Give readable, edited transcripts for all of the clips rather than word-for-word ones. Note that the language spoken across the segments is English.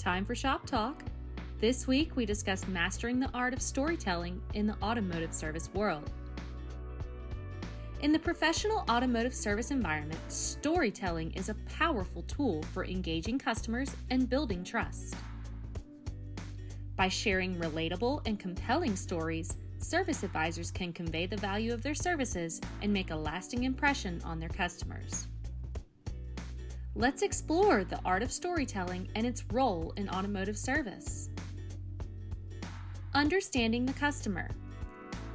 Time for Shop Talk. This week we discuss mastering the art of storytelling in the automotive service world. In the professional automotive service environment, storytelling is a powerful tool for engaging customers and building trust. By sharing relatable and compelling stories, service advisors can convey the value of their services and make a lasting impression on their customers. Let's explore the art of storytelling and its role in automotive service. Understanding the customer.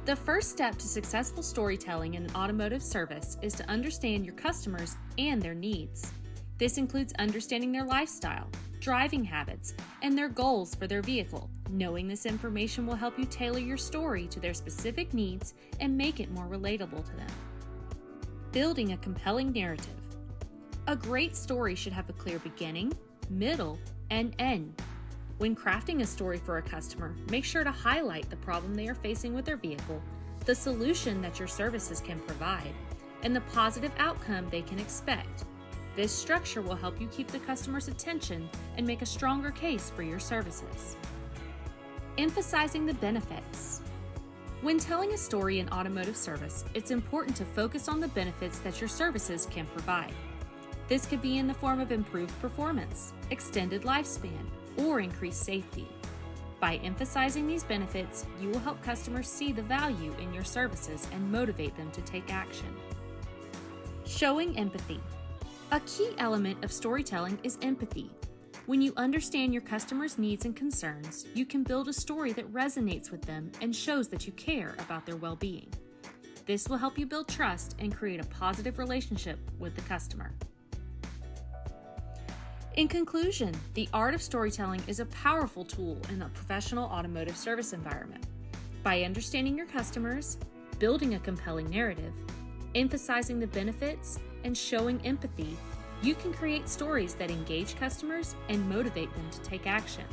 The first step to successful storytelling in an automotive service is to understand your customers and their needs. This includes understanding their lifestyle, driving habits, and their goals for their vehicle. Knowing this information will help you tailor your story to their specific needs and make it more relatable to them. Building a compelling narrative. A great story should have a clear beginning, middle, and end. When crafting a story for a customer, make sure to highlight the problem they are facing with their vehicle, the solution that your services can provide, and the positive outcome they can expect. This structure will help you keep the customer's attention and make a stronger case for your services. Emphasizing the benefits. When telling a story in automotive service, it's important to focus on the benefits that your services can provide. This could be in the form of improved performance, extended lifespan, or increased safety. By emphasizing these benefits, you will help customers see the value in your services and motivate them to take action. Showing empathy. A key element of storytelling is empathy. When you understand your customers' needs and concerns, you can build a story that resonates with them and shows that you care about their well-being. This will help you build trust and create a positive relationship with the customer. In conclusion, the art of storytelling is a powerful tool in a professional automotive service environment. By understanding your customers, building a compelling narrative, emphasizing the benefits, and showing empathy, you can create stories that engage customers and motivate them to take action.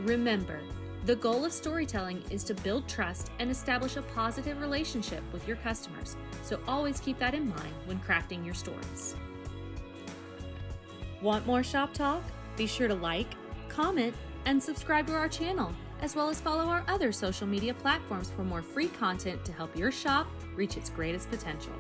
Remember, the goal of storytelling is to build trust and establish a positive relationship with your customers, so always keep that in mind when crafting your stories. Want more Shop Talk? Be sure to like, comment, and subscribe to our channel, as well as follow our other social media platforms for more free content to help your shop reach its greatest potential.